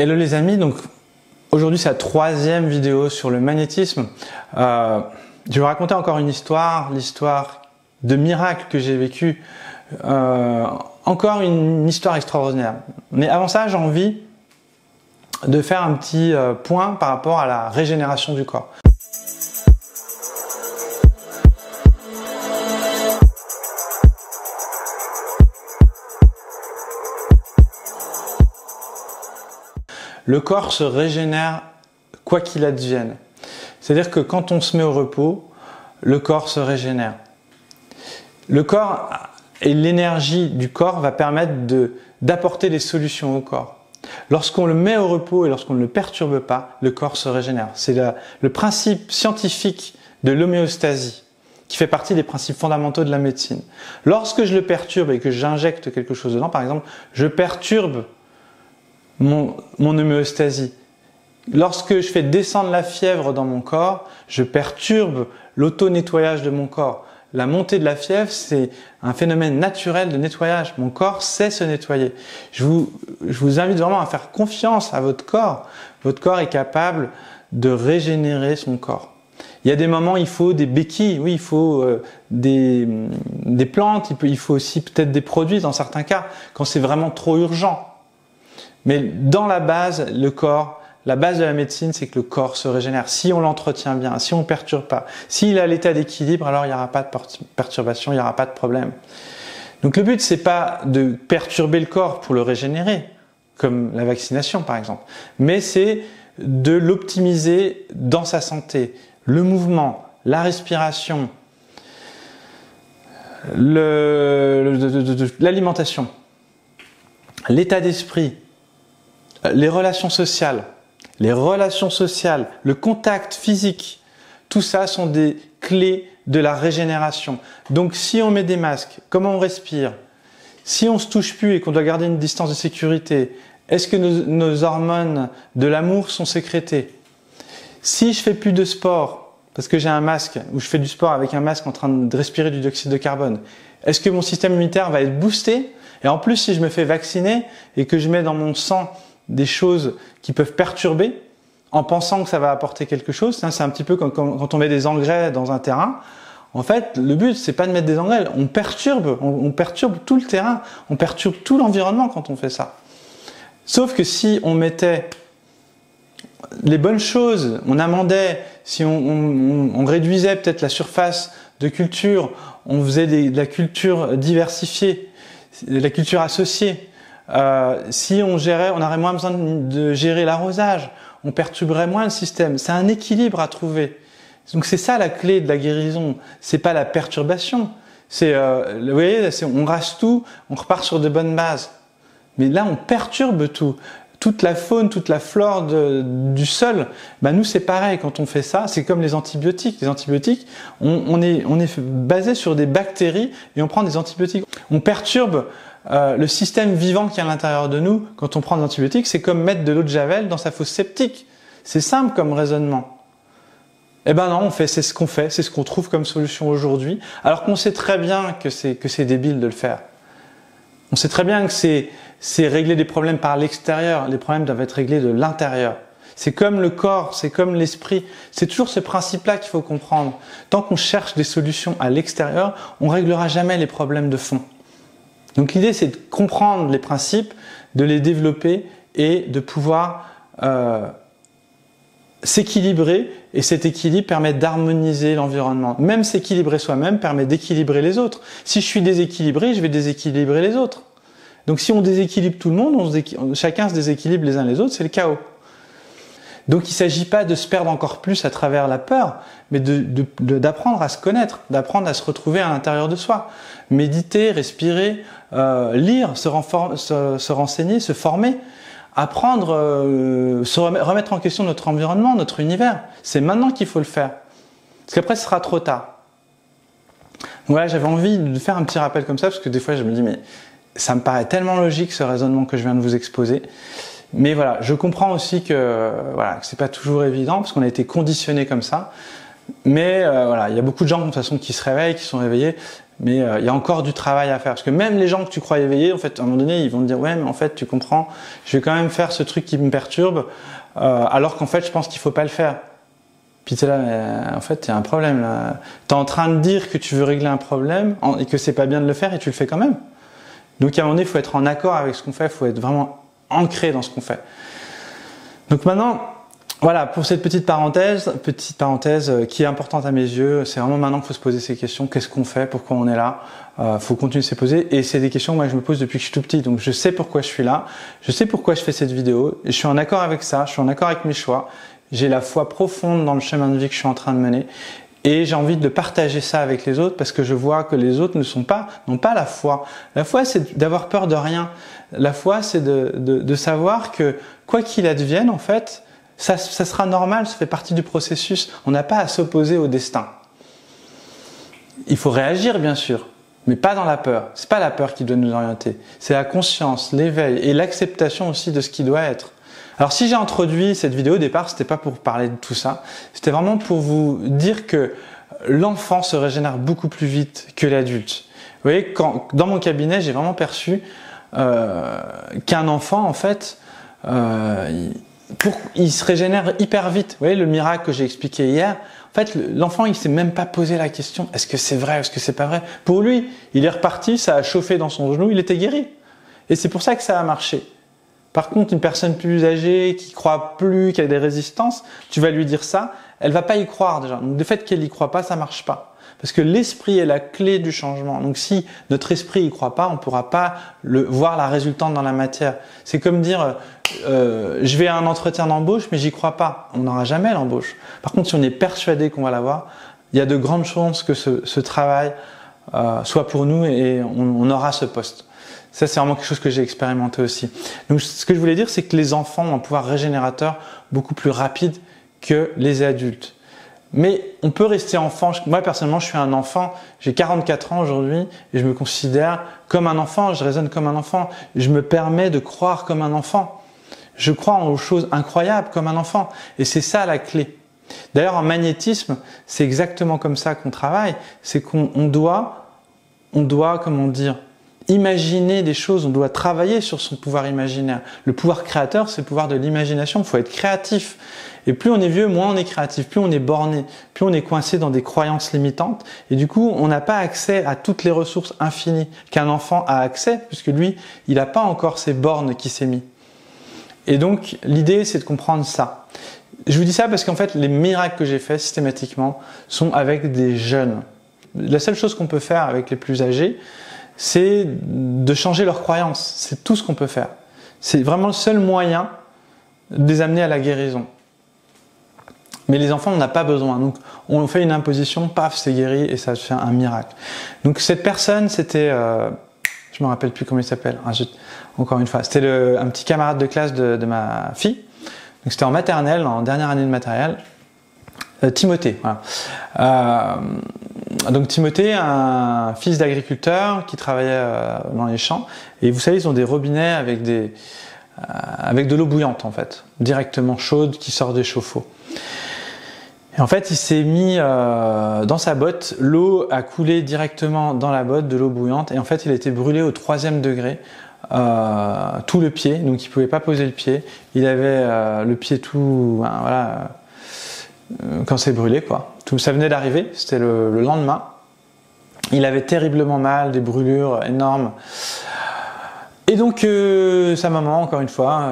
Hello les amis, donc aujourd'hui c'est la 3e vidéo sur le magnétisme. Je vais vous raconter encore une histoire, l'histoire de miracle que j'ai vécu. Encore une histoire extraordinaire. Mais avant ça, j'ai envie de faire un petit point par rapport à la régénération du corps. Le corps se régénère quoi qu'il advienne. C'est-à-dire que quand on se met au repos, le corps se régénère. Le corps et l'énergie du corps va permettre d'apporter des solutions au corps. Lorsqu'on le met au repos et lorsqu'on ne le perturbe pas, le corps se régénère. C'est le principe scientifique de l'homéostasie, qui fait partie des principes fondamentaux de la médecine. Lorsque je le perturbe et que j'injecte quelque chose dedans, par exemple, je perturbe mon homéostasie. Lorsque je fais descendre la fièvre dans mon corps, je perturbe l'auto-nettoyage de mon corps. La montée de la fièvre, c'est un phénomène naturel de nettoyage. Mon corps sait se nettoyer. Je vous invite vraiment à faire confiance à votre corps. Votre corps est capable de régénérer son corps. Il y a des moments, il faut des béquilles, oui, il faut des plantes, il faut aussi peut-être des produits dans certains cas, quand c'est vraiment trop urgent. Mais dans la base, le corps, la base de la médecine, c'est que le corps se régénère. Si on l'entretient bien, si on ne perturbe pas, s'il est à l'état d'équilibre, alors il n'y aura pas de perturbation, il n'y aura pas de problème. Donc le but, c'est pas de perturber le corps pour le régénérer, comme la vaccination par exemple, mais c'est de l'optimiser dans sa santé. Le mouvement, la respiration, l'alimentation, l'état d'esprit, les relations sociales, le contact physique, tout ça sont des clés de la régénération. Donc si on met des masques, comment on respire? Si on se touche plus et qu'on doit garder une distance de sécurité, est-ce que nos hormones de l'amour sont sécrétées? Si je fais plus de sport, parce que j'ai un masque, ou je fais du sport avec un masque en train de respirer du dioxyde de carbone, est-ce que mon système immunitaire va être boosté? Et en plus, si je me fais vacciner et que je mets dans mon sang des choses qui peuvent perturber en pensant que ça va apporter quelque chose. C'est un petit peu comme quand on met des engrais dans un terrain. En fait, le but, c'est pas de mettre des engrais. On perturbe tout le terrain, on perturbe tout l'environnement quand on fait ça. Sauf que si on mettait les bonnes choses, on amendait, si on réduisait peut-être la surface de culture, on faisait de la culture diversifiée, de la culture associée, si on aurait moins besoin de gérer l'arrosage, on perturberait moins le système. C'est un équilibre à trouver. Donc c'est ça la clé de la guérison. C'est pas la perturbation. C'est, vous voyez, on rase tout, on repart sur de bonnes bases. Mais là, on perturbe tout. Toute la faune, toute la flore du sol, ben nous c'est pareil quand on fait ça, c'est comme les antibiotiques. Les antibiotiques, on est basé sur des bactéries et on prend des antibiotiques. On perturbe le système vivant qui est à l'intérieur de nous quand on prend des antibiotiques, c'est comme mettre de l'eau de javel dans sa fosse septique. C'est simple comme raisonnement. Eh ben non, c'est ce qu'on fait, c'est ce qu'on trouve comme solution aujourd'hui, alors qu'on sait très bien que c'est débile de le faire. On sait très bien que c'est régler des problèmes par l'extérieur, les problèmes doivent être réglés de l'intérieur. C'est comme le corps, c'est comme l'esprit, c'est toujours ce principe-là qu'il faut comprendre. Tant qu'on cherche des solutions à l'extérieur, on ne réglera jamais les problèmes de fond. Donc l'idée, c'est de comprendre les principes, de les développer et de pouvoir s'équilibrer. Et cet équilibre permet d'harmoniser l'environnement. Même s'équilibrer soi-même permet d'équilibrer les autres. Si je suis déséquilibré, je vais déséquilibrer les autres. Donc si on déséquilibre tout le monde, chacun se déséquilibre les uns les autres, c'est le chaos. Donc il ne s'agit pas de se perdre encore plus à travers la peur, mais d'apprendre à se connaître, d'apprendre à se retrouver à l'intérieur de soi. Méditer, respirer, lire, se renseigner, se former, apprendre, remettre en question notre environnement, notre univers. C'est maintenant qu'il faut le faire. Parce qu'après, ce sera trop tard. Donc voilà, j'avais envie de faire un petit rappel comme ça, parce que des fois je me dis, mais ça me paraît tellement logique ce raisonnement que je viens de vous exposer. Mais voilà, je comprends aussi que c'est pas toujours évident parce qu'on a été conditionné comme ça. Mais voilà, il y a beaucoup de gens de toute façon qui se réveillent, qui sont réveillés. Mais il y a encore du travail à faire. Parce que même les gens que tu crois éveillés, en fait, à un moment donné, ils vont te dire « Ouais, mais en fait, tu comprends, je vais quand même faire ce truc qui me perturbe, alors qu'en fait, je pense qu'il faut pas le faire. » Puis tu es là, mais en fait, il y a un problème là. Tu es en train de dire que tu veux régler un problème et que c'est pas bien de le faire et tu le fais quand même. Donc à un moment donné, il faut être en accord avec ce qu'on fait, il faut être vraiment ancré dans ce qu'on fait. Donc maintenant, voilà, pour cette petite parenthèse qui est importante à mes yeux, c'est vraiment maintenant qu'il faut se poser ces questions. Qu'est-ce qu'on fait? Pourquoi on est là? Faut continuer de se poser. Et c'est des questions que moi je me pose depuis que je suis tout petit. Donc je sais pourquoi je suis là, je sais pourquoi je fais cette vidéo, et je suis en accord avec ça, je suis en accord avec mes choix. J'ai la foi profonde dans le chemin de vie que je suis en train de mener. Et j'ai envie de partager ça avec les autres parce que je vois que les autres n'ont pas la foi. La foi, c'est d'avoir peur de rien. La foi, c'est de savoir que quoi qu'il advienne, en fait, ça sera normal, ça fait partie du processus. On n'a pas à s'opposer au destin. Il faut réagir, bien sûr, mais pas dans la peur. C'est pas la peur qui doit nous orienter. C'est la conscience, l'éveil et l'acceptation aussi de ce qui doit être. Alors si j'ai introduit cette vidéo au départ, c'était pas pour parler de tout ça, c'était vraiment pour vous dire que l'enfant se régénère beaucoup plus vite que l'adulte. Vous voyez, dans mon cabinet, j'ai vraiment perçu qu'un enfant, en fait, il se régénère hyper vite. Vous voyez, le miracle que j'ai expliqué hier, en fait, l'enfant, il s'est même pas posé la question, est-ce que c'est vrai, est-ce que c'est pas vrai? Pour lui, il est reparti, ça a chauffé dans son genou, il était guéri. Et c'est pour ça que ça a marché. Par contre, une personne plus âgée, qui croit plus, qui a des résistances, tu vas lui dire ça, elle va pas y croire déjà. Donc, le fait qu'elle y croit pas, ça marche pas. Parce que l'esprit est la clé du changement. Donc, si notre esprit y croit pas, on pourra pas voir la résultante dans la matière. C'est comme dire, je vais à un entretien d'embauche, mais j'y crois pas. On n'aura jamais l'embauche. Par contre, si on est persuadé qu'on va l'avoir, il y a de grandes chances que ce travail soit pour nous et on aura ce poste. Ça, c'est vraiment quelque chose que j'ai expérimenté aussi. Donc, ce que je voulais dire, c'est que les enfants ont un pouvoir régénérateur beaucoup plus rapide que les adultes. Mais on peut rester enfant. Moi, personnellement, je suis un enfant. J'ai 44 ans aujourd'hui et je me considère comme un enfant. Je raisonne comme un enfant. Je me permets de croire comme un enfant. Je crois aux choses incroyables comme un enfant. Et c'est ça la clé. D'ailleurs, en magnétisme, c'est exactement comme ça qu'on travaille. C'est qu'on doit, comment dire, imaginer des choses, on doit travailler sur son pouvoir imaginaire. Le pouvoir créateur, c'est le pouvoir de l'imagination, il faut être créatif. Et plus on est vieux, moins on est créatif, plus on est borné, plus on est coincé dans des croyances limitantes. Et du coup, on n'a pas accès à toutes les ressources infinies qu'un enfant a accès, puisque lui, il n'a pas encore ces bornes qui s'est mis. Et donc, l'idée, c'est de comprendre ça. Je vous dis ça parce qu'en fait, les miracles que j'ai faits systématiquement sont avec des jeunes. La seule chose qu'on peut faire avec les plus âgés, c'est de changer leurs croyances. C'est tout ce qu'on peut faire. C'est vraiment le seul moyen de les amener à la guérison. Mais les enfants, on n'a pas besoin. Donc, on fait une imposition, paf, c'est guéri et ça fait un miracle. Donc, cette personne, c'était... je me rappelle plus comment il s'appelle. Encore une fois, c'était un petit camarade de classe de ma fille. Donc, c'était en maternelle, en dernière année de maternelle. Timothée, voilà. Donc Timothée, un fils d'agriculteur qui travaillait dans les champs, et vous savez, ils ont des robinets avec de l'eau bouillante en fait, directement chaude qui sort des chauffe-eau. Et en fait, il s'est mis dans sa botte, l'eau a coulé directement dans la botte, de l'eau bouillante, et en fait, il a été brûlé au 3e degré, tout le pied, donc il pouvait pas poser le pied. Il avait le pied tout, voilà. Quand c'est brûlé, quoi. Ça venait d'arriver, c'était le lendemain. Il avait terriblement mal, des brûlures énormes. Et donc, sa maman, encore une fois,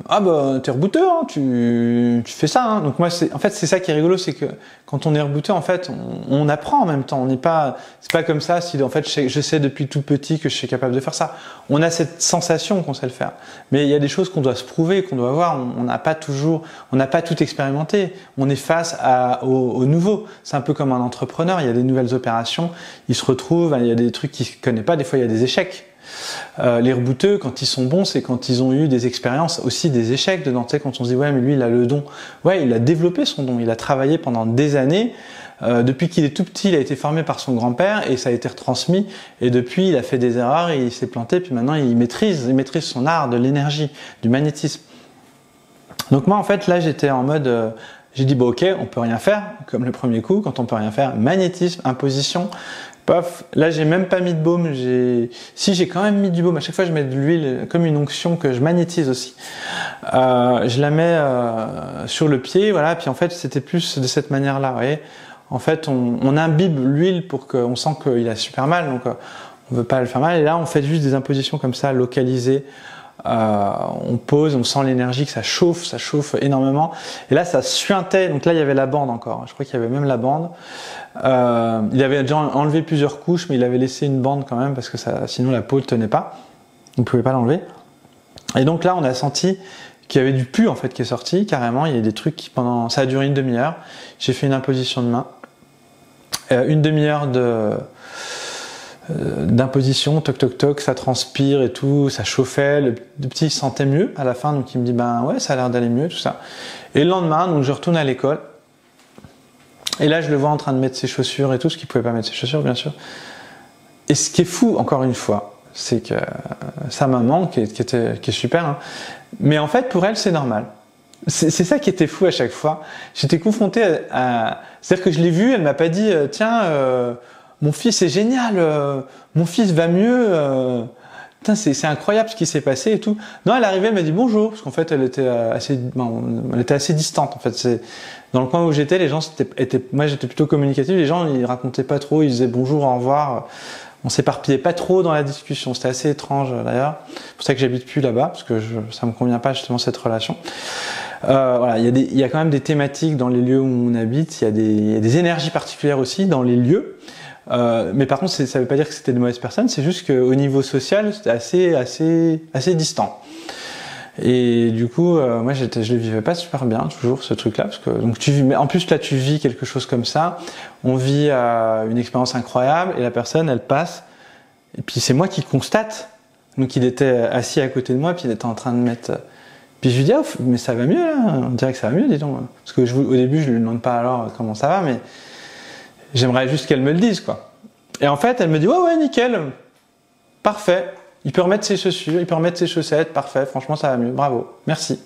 ah bah, t'es rebouteux, hein, tu fais ça. Hein. Donc moi, en fait, c'est ça qui est rigolo, c'est que quand on est rebouteux, en fait, on apprend en même temps. On n'est pas, c'est pas comme ça si, en fait, je sais depuis tout petit que je suis capable de faire ça. On a cette sensation qu'on sait le faire. Mais il y a des choses qu'on doit se prouver, qu'on doit voir. On n'a pas tout expérimenté. On est face au nouveau. C'est un peu comme un entrepreneur. Il y a des nouvelles opérations. Il se retrouve, il y a des trucs qu'il ne connaît pas. Des fois, il y a des échecs. Les rebouteux, quand ils sont bons, c'est quand ils ont eu des expériences, aussi des échecs dedans. Tu sais, quand on se dit ouais, mais lui il a le don. Ouais, il a développé son don. Il a travaillé pendant des années. Depuis qu'il est tout petit, il a été formé par son grand-père et ça a été retransmis. Et depuis, il a fait des erreurs et il s'est planté. Puis maintenant, il maîtrise son art de l'énergie, du magnétisme. Donc moi, en fait, là, j'étais en mode, j'ai dit bon, ok, on peut rien faire, comme le premier coup. Quand on peut rien faire, magnétisme, imposition. Paf, là j'ai même pas mis de baume, si j'ai quand même mis du baume, à chaque fois je mets de l'huile comme une onction que je magnétise aussi. Je la mets sur le pied, voilà, puis en fait c'était plus de cette manière-là, vous voyez. En fait on imbibe l'huile pour qu'on sent qu'il a super mal, donc on veut pas le faire mal, et là on fait juste des impositions comme ça, localisées. On pose, on sent l'énergie, que ça chauffe énormément. Et là, ça suintait. Donc là, il y avait la bande encore. Je crois qu'il y avait même la bande. Il avait déjà enlevé plusieurs couches, mais il avait laissé une bande quand même parce que sinon la peau ne tenait pas. On ne pouvait pas l'enlever. Et donc là, on a senti qu'il y avait du pus en fait qui est sorti carrément. Il y a des trucs qui ça a duré une demi-heure. J'ai fait une imposition de main, une demi-heure d'imposition, toc toc toc, ça transpire et tout, ça chauffait, le petit se sentait mieux à la fin, donc il me dit ben ouais, ça a l'air d'aller mieux, tout ça. Et le lendemain, donc je retourne à l'école, et là je le vois en train de mettre ses chaussures et tout, ce qu'il pouvait pas mettre ses chaussures bien sûr. Et ce qui est fou, encore une fois, c'est que sa maman, qui est super, hein, mais en fait pour elle c'est normal. C'est ça qui était fou à chaque fois. J'étais confronté c'est-à-dire que je l'ai vu, elle m'a pas dit tiens, mon fils est génial, mon fils va mieux, c'est incroyable ce qui s'est passé et tout. Non, elle arrivait, elle m'a dit bonjour, parce qu'en fait elle était assez distante. En fait, dans le coin où j'étais, les gens moi j'étais plutôt communicatif, les gens ils racontaient pas trop, ils disaient bonjour, au revoir. On s'éparpillait pas trop dans la discussion, c'était assez étrange d'ailleurs. C'est pour ça que j'habite plus là-bas, parce que ça me convient pas justement cette relation. Voilà, il y a quand même des thématiques dans les lieux où on habite, il y a des énergies particulières aussi dans les lieux. Mais par contre, ça veut pas dire que c'était de mauvaises personnes, c'est juste qu'au niveau social, c'était assez distant. Et du coup, moi, je le vivais pas super bien, toujours, ce truc-là, parce que, donc, en plus, là, tu vis quelque chose comme ça, on vit une expérience incroyable, et la personne, elle passe, et puis c'est moi qui constate, donc il était assis à côté de moi, puis il était en train de mettre, puis je lui dis, oh, mais ça va mieux, là, on dirait que ça va mieux, dis donc, parce que au début, je lui demande pas alors comment ça va, mais j'aimerais juste qu'elle me le dise, quoi. Et en fait, elle me dit, ouais, nickel, parfait. Il peut remettre ses chaussures, il peut remettre ses chaussettes, parfait, franchement ça va mieux, bravo, merci.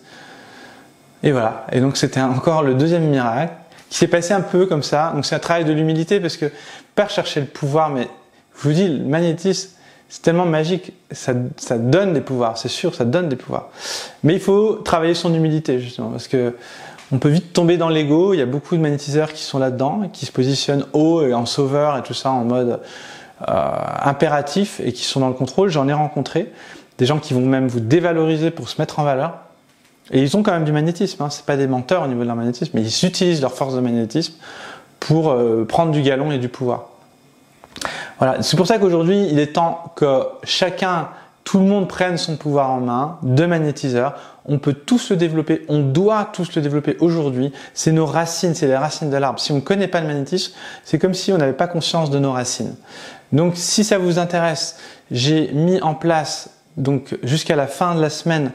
Et voilà, et donc c'était encore le deuxième miracle qui s'est passé un peu comme ça. Donc c'est un travail de l'humilité parce que pas chercher le pouvoir, mais je vous dis, le magnétisme c'est tellement magique, ça donne des pouvoirs, c'est sûr, ça donne des pouvoirs. Mais il faut travailler son humilité justement parce que on peut vite tomber dans l'ego. Il y a beaucoup de magnétiseurs qui sont là-dedans, qui se positionnent haut et en sauveur et tout ça en mode impératif et qui sont dans le contrôle. J'en ai rencontré des gens qui vont même vous dévaloriser pour se mettre en valeur et ils ont quand même du magnétisme, hein. C'est pas des menteurs au niveau de leur magnétisme, mais ils utilisent leur force de magnétisme pour prendre du galon et du pouvoir. Voilà, c'est pour ça qu'aujourd'hui il est temps que tout le monde prenne son pouvoir en main de magnétiseur. On peut tous le développer, on doit tous le développer aujourd'hui. C'est nos racines, c'est les racines de l'arbre. Si on ne connaît pas le magnétisme, c'est comme si on n'avait pas conscience de nos racines. Donc si ça vous intéresse, j'ai mis en place donc jusqu'à la fin de la semaine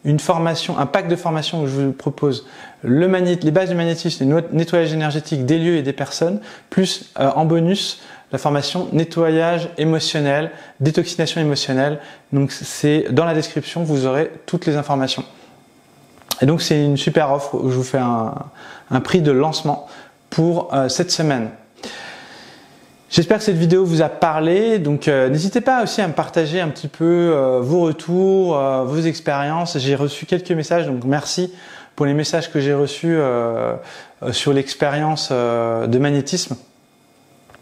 une formation, un pack de formation où je vous propose les bases du magnétisme, le nettoyage énergétique des lieux et des personnes, plus en bonus la formation nettoyage émotionnel, détoxination émotionnelle. Donc c'est dans la description, vous aurez toutes les informations. Et donc c'est une super offre où je vous fais un prix de lancement pour cette semaine. J'espère que cette vidéo vous a parlé, donc n'hésitez pas aussi à me partager un petit peu vos retours, vos expériences. J'ai reçu quelques messages, donc merci pour les messages que j'ai reçus sur l'expérience de magnétisme.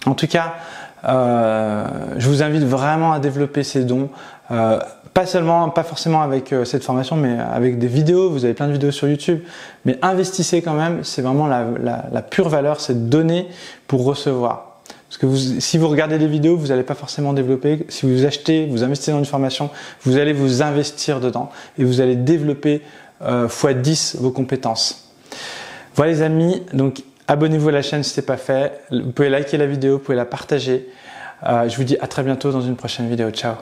En tout cas, je vous invite vraiment à développer ces dons, pas forcément avec cette formation, mais avec des vidéos. Vous avez plein de vidéos sur YouTube, mais investissez quand même. C'est vraiment la pure valeur, c'est de donner pour recevoir. Parce que si vous regardez des vidéos, vous n'allez pas forcément développer. Si vous achetez, vous investissez dans une formation, vous allez vous investir dedans et vous allez développer x10 vos compétences. Voilà les amis, donc abonnez-vous à la chaîne si ce n'est pas fait. Vous pouvez liker la vidéo, vous pouvez la partager. Je vous dis à très bientôt dans une prochaine vidéo. Ciao.